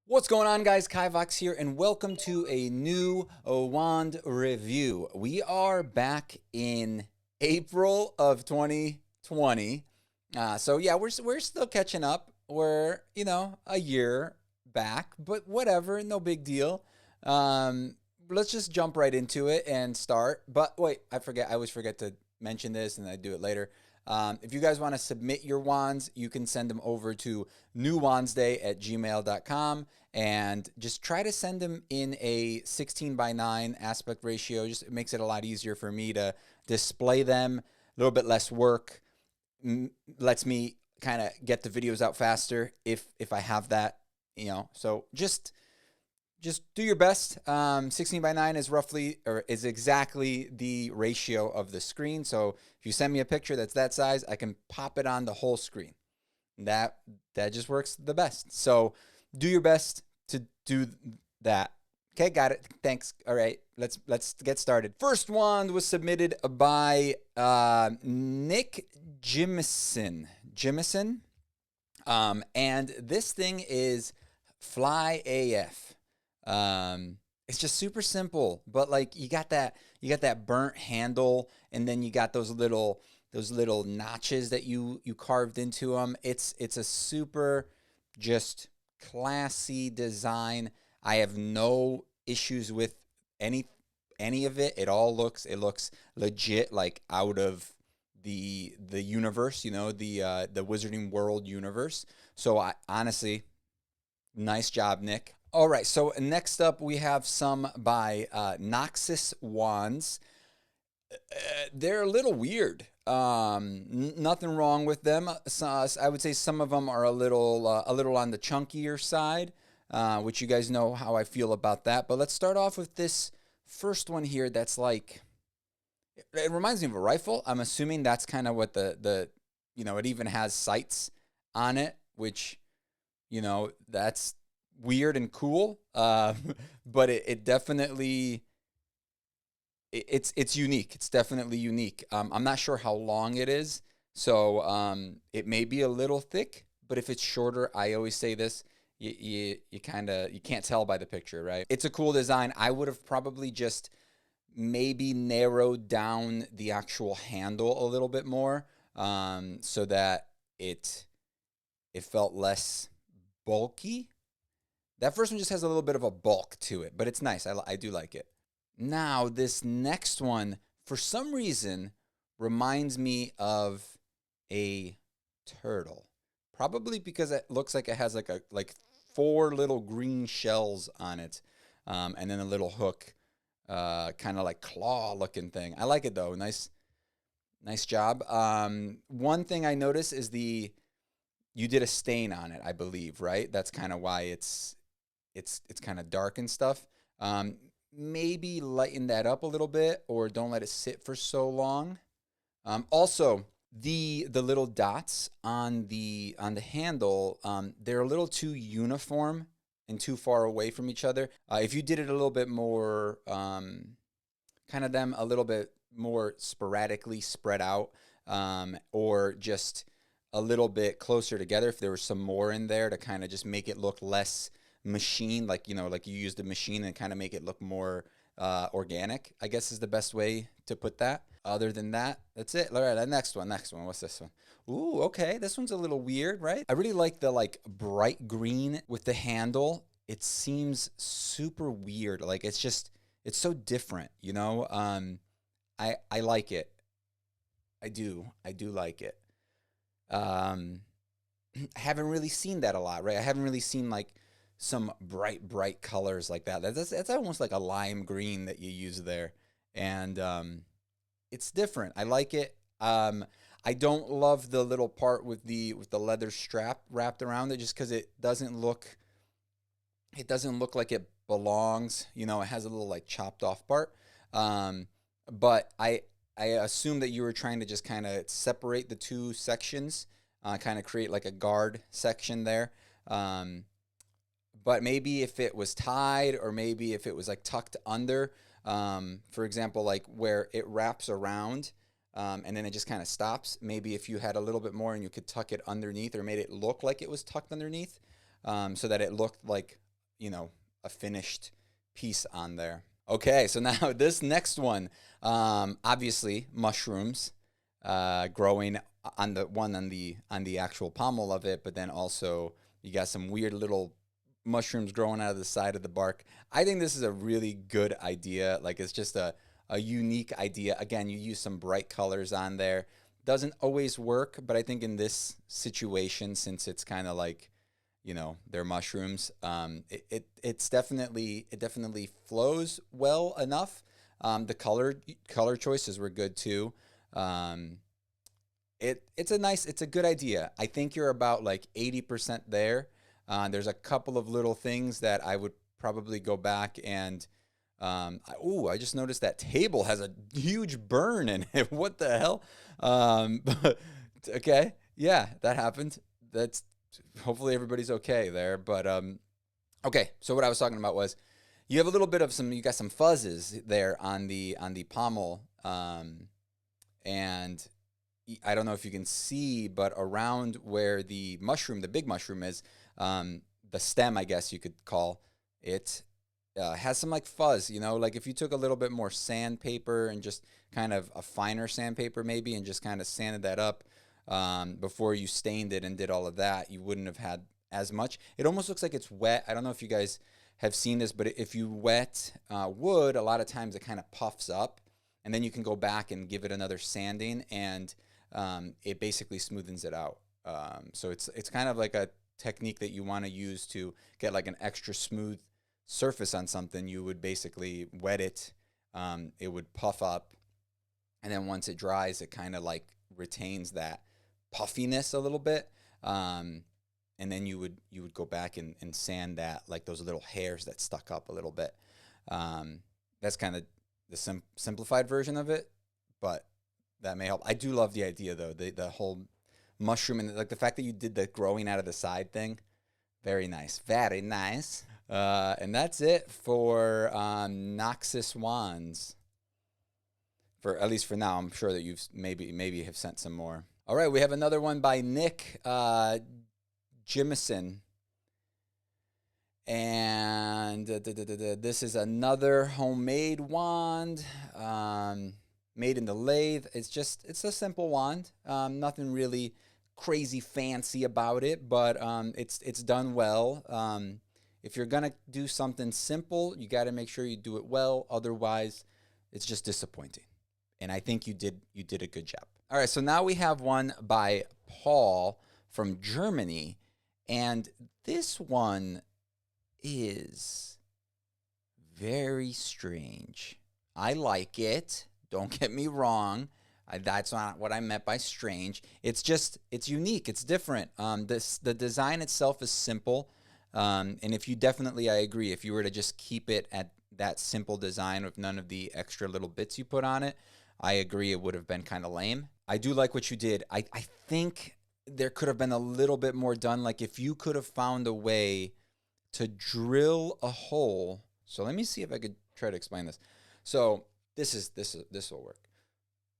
What's going on, guys? Kivox here, and welcome to a new wand review. We are back in April of 2020. So yeah, we're still catching up. We're a year back, but whatever, no big deal. Let's just jump right into it and start. But wait, I always forget to mention this, and I do it later. If you guys want to submit your wands, you can send them over to newwandsday@gmail.com and just try to send them in a 16:9 aspect ratio. Just it makes it a lot easier for me to display them, a little bit less work, lets me kind of get the videos out faster if I have that, So just do your best. 16:9 is roughly, or is exactly, the ratio of the screen. So if you send me a picture that's that size, I can pop it on the whole screen. That just works the best. So do your best to do that. Okay, got it. Thanks. All right, let's get started. First wand was submitted by Nick Jimison. And this thing is Fly AF. It's just super simple, but like you got that burnt handle, and then you got those little notches that you carved into them. It's a super just classy design. I have no issues with any of it. It looks legit, like out of the universe, the Wizarding World universe. So I honestly, nice job, Nick. All right, so next up we have some by Noxus Wands. They're a little weird. Nothing wrong with them. So, I would say some of them are a little on the chunkier side, which you guys know how I feel about that. But let's start off with this first one here. That's like, it reminds me of a rifle. I'm assuming that's kind of what the it even has sights on it, which that's weird and cool. But it definitely, it's unique. It's definitely unique. I'm not sure how long it is, so it may be a little thick. But if it's shorter, I always say this: you can't tell by the picture, right? It's a cool design. I would have probably just maybe narrowed down the actual handle a little bit more, so that it felt less bulky. That first one just has a little bit of a bulk to it, but it's nice. I do like it. Now, this next one, for some reason, reminds me of a turtle. Probably because it looks like it has like four little green shells on it, and then a little hook, kind of like claw looking thing. I like it though. Nice job. One thing I noticed is you did a stain on it, I believe, right? That's kind of why it's kind of dark and stuff. Maybe lighten that up a little bit, or don't let it sit for so long. Also, the little dots on the handle, they're a little too uniform and too far away from each other. If you did it a little bit more, kind of them a little bit more sporadically spread out, or just a little bit closer together, if there was some more in there to kind of just make it look less machine, like like you used a machine and kind of make it look more organic, I guess is the best way to put that. Other than that, that's it. All right, the next one. What's this one? Ooh, okay, this one's a little weird, right? I really like the like bright green with the handle. It seems super weird. Like it's so different, I like it. I do like it. um I haven't really seen that a lot, right? I haven't really seen like some bright colors like that. That's almost like a lime green that you use there, and it's different. I like it. I don't love the little part with the leather strap wrapped around it, just because it doesn't look like it belongs. It has a little like chopped off part. But I assume that you were trying to just kind of separate the two sections, kind of create like a guard section there. But maybe if it was tied, or maybe if it was like tucked under, for example, like where it wraps around, and then it just kind of stops. Maybe if you had a little bit more and you could tuck it underneath, or made it look like it was tucked underneath, so that it looked like you know, a finished piece on there. Okay, so now this next one, obviously mushrooms, growing on the actual pommel of it, but then also you got some weird little mushrooms growing out of the side of the bark. I think this is a really good idea. Like, it's just a unique idea. Again, you use some bright colors on there. Doesn't always work, but I think in this situation, since it's kind of like, you know, they're mushrooms, it definitely flows well enough. The color choices were good too. Um, it's a good idea. I think you're about like 80% there. There's a couple of little things that I would probably go back and I just noticed that table has a huge burn in it. What the hell? But okay, yeah, that happened. That's hopefully everybody's okay there. But okay. So what I was talking about was you have a little bit of you got some fuzzes there on the pommel, and I don't know if you can see, but around where the big mushroom is, the stem, I guess you could call it, has some like fuzz, you know, like if you took a little bit more sandpaper and just kind of a finer sandpaper maybe and just kind of sanded that up before you stained it and did all of that, you wouldn't have had as much. It almost looks like it's wet. I don't know if you guys have seen this, but if you wet wood, a lot of times it kind of puffs up, and then you can go back and give it another sanding, and it basically smoothens it out. So it's kind of like a technique that you want to use to get like an extra smooth surface on something. You would basically wet it, it would puff up, and then once it dries, it kind of like retains that puffiness a little bit. And then you would go back and sand that, like those little hairs that stuck up a little bit. That's kind of the simplified version of it, but that may help. I do love the idea though, the whole mushroom and like the fact that you did the growing out of the side thing. Very nice, very nice. And that's it for Noxus wands. For at least for now, I'm sure that you've maybe have sent some more. All right, we have another one by Nick Jimison. And this is another homemade wand, made in the lathe. It's a simple wand. Nothing really crazy fancy about it, but it's done well. If you're gonna do something simple, you got to make sure you do it well. Otherwise, it's just disappointing. And I think you did a good job. All right, so now we have one by Paul from Germany, and this one is very strange. I like it. Don't get me wrong. That's not what I meant by strange. It's unique. It's different. The design itself is simple. And if you I agree, if you were to just keep it at that simple design with none of the extra little bits you put on it, I agree it would have been kind of lame. I do like what you did. I think there could have been a little bit more done. Like if you could have found a way to drill a hole. So let me see if I could try to explain this. So this will work.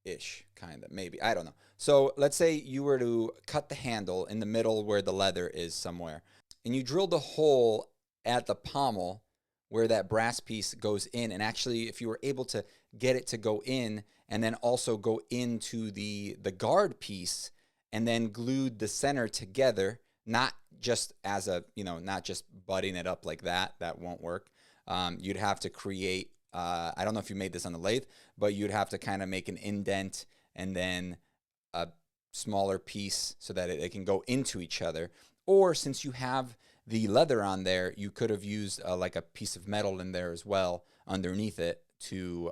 Ish, kind of, maybe. I don't know. So let's say you were to cut the handle in the middle where the leather is somewhere, and you drilled a hole at the pommel where that brass piece goes in. And actually, if you were able to get it to go in and then also go into the guard piece and then glued the center together, not just as not just butting it up like that won't work. You'd have to create, I don't know if you made this on the lathe, but you'd have to kind of make an indent and then a smaller piece so that it can go into each other. Or since you have the leather on there, you could have used like a piece of metal in there as well underneath it to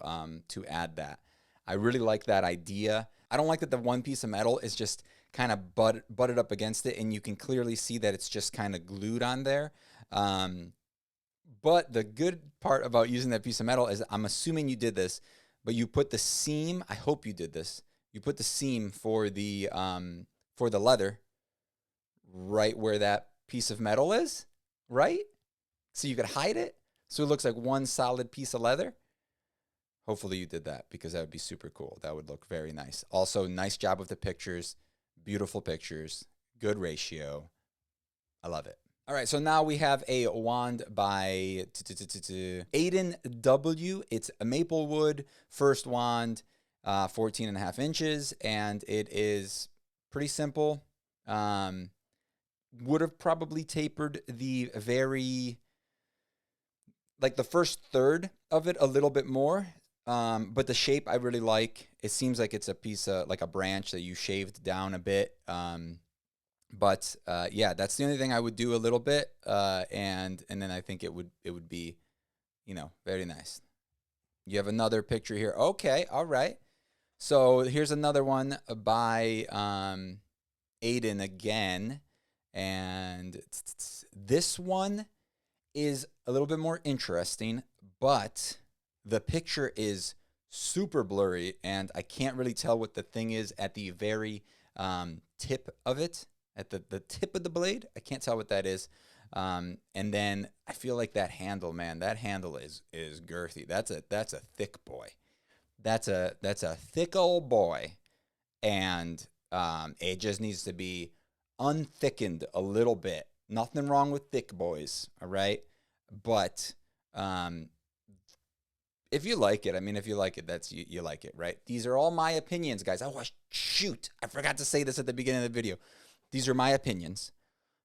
add that. I really like that idea. I don't like that the one piece of metal is just kind of butted up against it, and you can clearly see that it's just kind of glued on there. But the good part about using that piece of metal is, I'm assuming you did this, but you put the seam, I hope you did this, you put the seam for the leather right where that piece of metal is, right? So you could hide it, so it looks like one solid piece of leather. Hopefully you did that, because that would be super cool. That would look very nice. Also, nice job with the pictures. Beautiful pictures. Good ratio. I love it. All right, so now we have a wand by Aiden W. It's a maple wood, first wand, 14 and a half inches, and it is pretty simple. Would have probably tapered the the first third of it a little bit more. But the shape I really like. It seems like it's a piece of, like a branch that you shaved down a bit. But yeah, that's the only thing I would do a little bit. And then I think it would be, very nice. You have another picture here. Okay, all right. So here's another one by Aiden again. And this one is a little bit more interesting, but the picture is super blurry, and I can't really tell what the thing is at the very tip of it, at the tip of the blade. I can't tell what that is. And then I feel like that handle, man, that handle is girthy. That's a thick boy. That's a thick old boy, and it just needs to be unthickened a little bit. Nothing wrong with thick boys, all right? But if you like it, if you like it, that's you like it, right? These are all my opinions, guys. Oh, shoot. I forgot to say this at the beginning of the video. These are my opinions.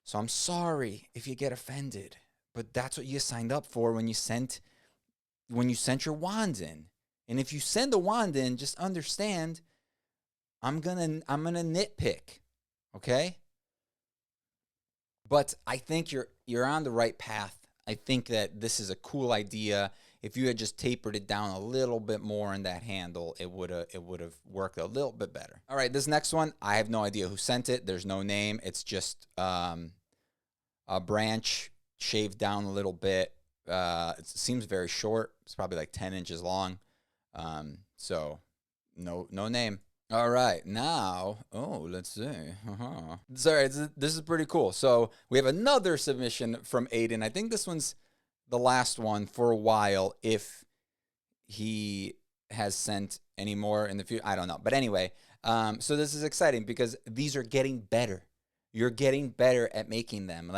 So I'm sorry if you get offended, but that's what you signed up for when you sent your wands in. And if you send a wand in, just understand I'm gonna nitpick, okay? But I think you're on the right path. I think that this is a cool idea. If you had just tapered it down a little bit more in that handle, it would have worked a little bit better. All right, this next one, I have no idea who sent it. There's no name. It's just a branch shaved down a little bit. It seems very short. It's probably like 10 inches long. So no name. All right, now, let's see. Sorry, this is pretty cool. So we have another submission from Aiden. I think this one's the last one for a while, if he has sent any more in the future. I don't know. But anyway, so this is exciting because these are getting better. You're getting better at making them.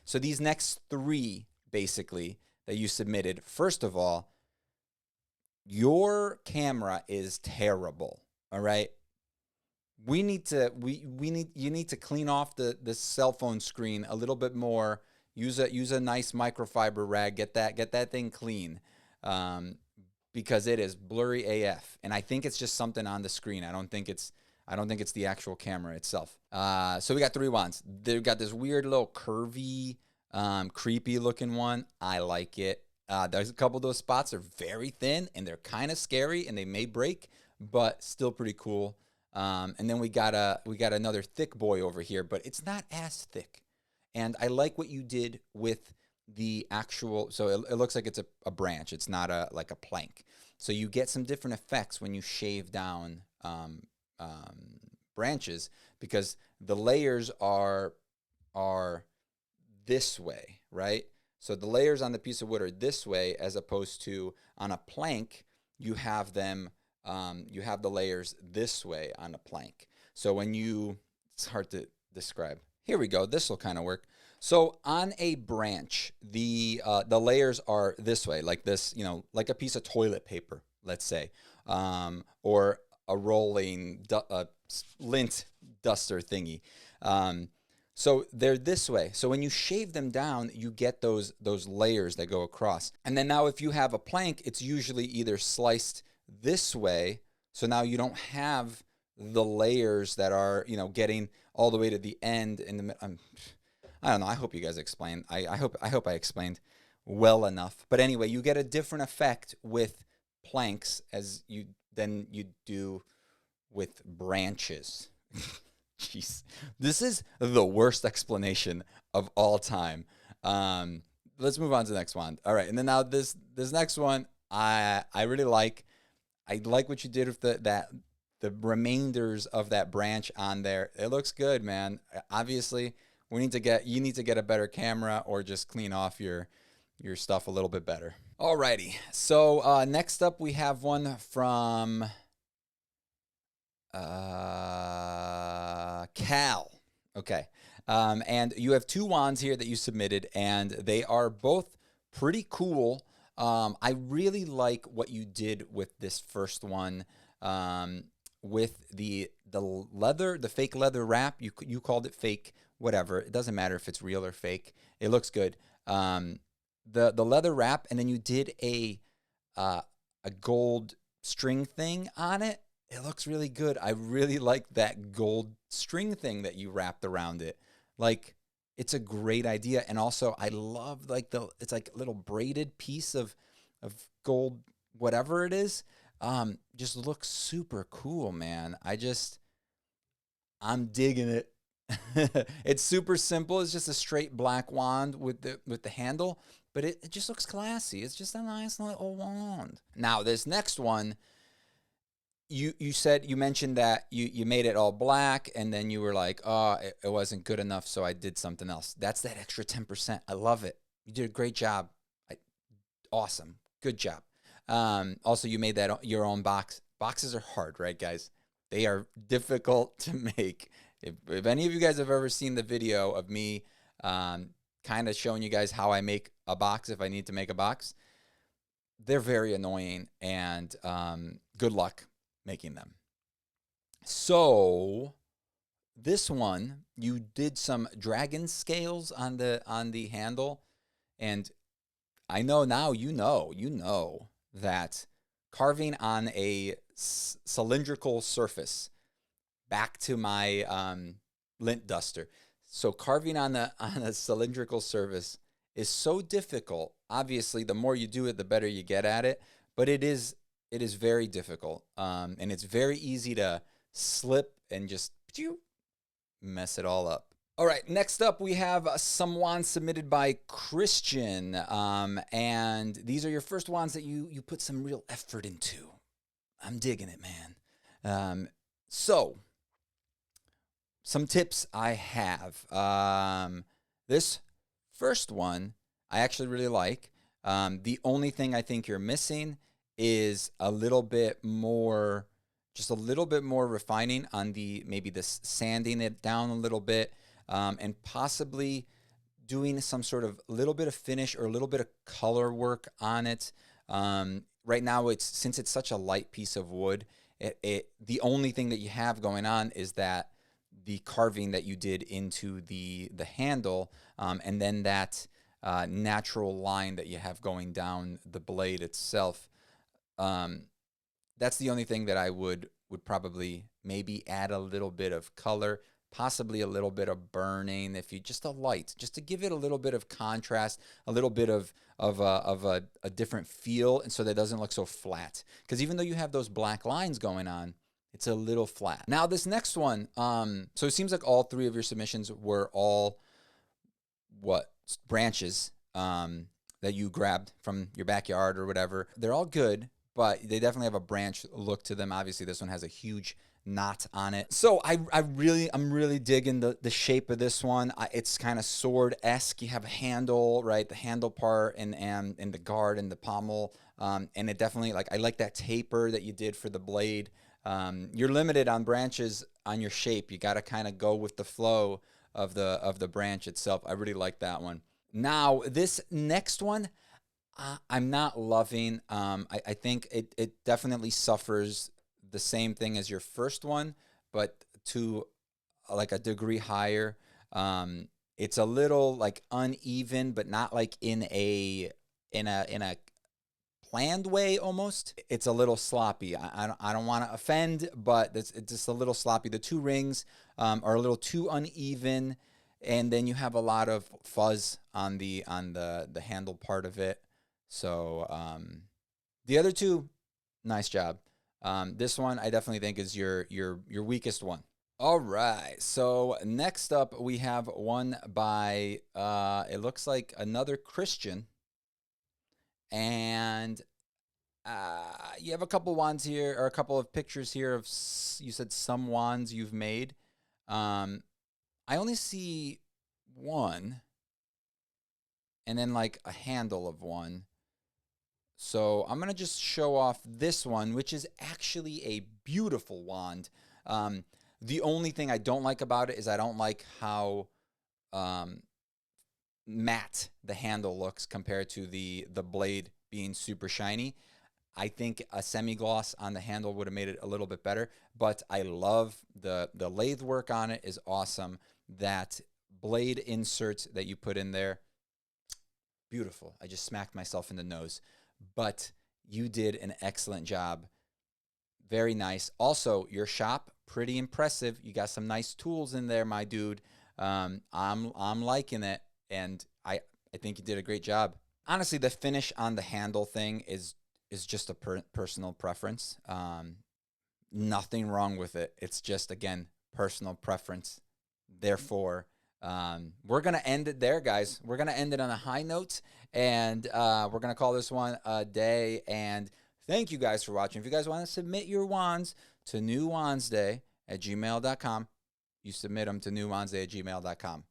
So these next three, basically, that you submitted, first of all, your camera is terrible. All right. You need to clean off the cell phone screen a little bit more. Use a nice microfiber rag. Get that thing clean. Because it is blurry AF. And I think it's just something on the screen. I don't think it's the actual camera itself. So we got three wands. They've got this weird little curvy, creepy looking one. I like it. There's a couple of those spots are very thin and they're kind of scary and they may break, but still pretty cool. And then we got another thick boy over here, but it's not as thick. And I like what you did with the actual, so it looks like it's a branch. It's not like a plank. So you get some different effects when you shave down branches, because the layers are this way, right? So the layers on the piece of wood are this way, as opposed to on a plank, you have them, you have the layers this way on a plank. So it's hard to describe. Here we go. This will kind of work. So on a branch, the layers are this way, like this, like a piece of toilet paper, let's say, or a rolling lint duster thingy. So they're this way. So when you shave them down, you get those layers that go across. And then now if you have a plank, it's usually either sliced this way. So now you don't have the layers that are, getting all the way to the end. I don't know. I hope you guys explained. I hope I explained well enough. But anyway, you get a different effect with planks as you do with branches. Jeez, this is the worst explanation of all time. Let's move on to the next one. All right, and then now this next one, I really like. I like what you did with the remainders of that branch on there. It looks good, man. Obviously, you need to get a better camera, or just clean off your stuff a little bit better. Alrighty, so next up we have one from Cal. Okay. And you have two wands here that you submitted, and they are both pretty cool. I really like what you did with this first one, with the leather, the fake leather wrap. You called it fake, whatever. It doesn't matter if it's real or fake. It looks good. The leather wrap, and then you did a gold string thing on it. It looks really good. I really like that gold string thing that you wrapped around it. Like, it's a great idea. And also, I love like it's like a little braided piece of gold, whatever it is. Just looks super cool, man. I'm digging it. It's super simple. It's just a straight black wand with the handle, but it just looks classy. It's just a nice little wand. Now, this next one, you mentioned that you made it all black, and then you were like, oh, it wasn't good enough, so I did something else. That's that extra 10%. I love it. You did a great job. Awesome. Good job. Also, you made that your own box. Boxes are hard, right, guys? They are difficult to make. If any of you guys have ever seen the video of me kind of showing you guys how I make a box, if I need to make a box, they're very annoying, and good luck making them. So this one, you did some dragon scales on the handle, and I know now you know that carving on a cylindrical surface, back to my lint duster. So carving on a cylindrical surface is so difficult. Obviously, the more you do it, the better you get at it. But it is very difficult, and it's very easy to slip and just mess it all up. All right, next up we have some wands submitted by Christian, and these are your first wands that you put some real effort into. I'm digging it, man. So, some tips I have. This first one I actually really like. The only thing I think you're missing is a little bit more, just a little bit more refining on maybe this sanding it down a little bit, and possibly doing some sort of little bit of finish or a little bit of color work on it. Right now, since it's such a light piece of wood, the only thing that you have going on is that the carving that you did into the handle, and then that natural line that you have going down the blade itself. That's the only thing that I would probably maybe add a little bit of color, possibly a little bit of burning, if you just to give it a little bit of contrast, a little bit of a different feel, and so that it doesn't look so flat. Because even though you have those black lines going on, it's a little flat. Now this next one, so it seems like all three of your submissions were all branches that you grabbed from your backyard or whatever. They're all good, but they definitely have a branch look to them. Obviously, this one has a huge knot on it. So I'm really digging the shape of this one. It's kind of sword-esque. You have a handle, right? The handle part and the guard and the pommel. And it definitely, I like that taper that you did for the blade. You're limited on branches on your shape. You got to kind of go with the flow of the branch itself. I really like that one. Now, this next one, I'm not loving. I think it definitely suffers the same thing as your first one, but to like a degree higher. It's a little uneven, but not in a planned way almost. It's a little sloppy. I don't want to offend, but it's just a little sloppy. The two rings are a little too uneven, and then you have a lot of fuzz on the handle part of it. So the other two, nice job. This one I definitely think is your weakest one. All right, so next up we have one by it looks like another Christian, and you have a couple wands here, or a couple of pictures here of, you said some wands you've made. I only see one, and then a handle of one. So I'm going to just show off this one, which is actually a beautiful wand. The only thing I don't like about it is I don't like how matte the handle looks compared to the blade being super shiny. I think a semi-gloss on the handle would have made it a little bit better, but I love the lathe work on it is awesome. That blade insert that you put in there, beautiful. I just smacked myself in the nose. But you did an excellent job. Very nice. Also, your shop, pretty impressive. You got some nice tools in there, my dude. I'm liking it, and I think you did a great job. Honestly, the finish on the handle thing is just a personal preference. Nothing wrong with it. It's just, again, personal preference. Therefore, we're going to end it there, guys. We're going to end it on a high note, and we're going to call this one a day. And thank you guys for watching. If you guys want to submit your wands to newwandsday@gmail.com, you submit them to newwandsday@gmail.com.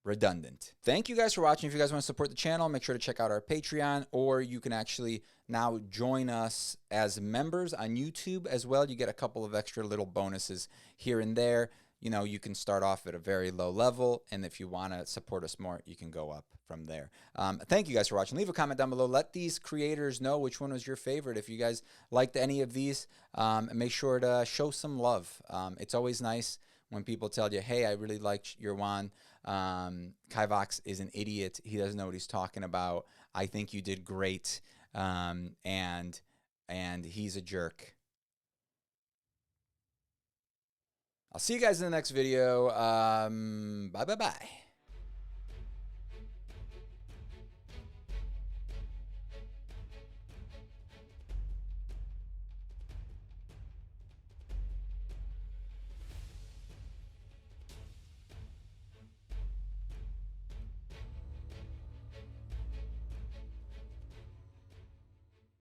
Redundant. Thank you guys for watching. If you guys want to support the channel, make sure to check out our Patreon, or you can actually now join us as members on YouTube as well. You get a couple of extra little bonuses here and there. You know, you can start off at a very low level, and if you want to support us more, you can go up from there. Thank you guys for watching. Leave a comment down below. Let these creators know which one was your favorite. If you guys liked any of these, make sure to show some love. It's always nice when people tell you, hey, I really liked your wand. Kivox is an idiot. He doesn't know what he's talking about. I think you did great. And he's a jerk. I'll see you guys in the next video. Bye.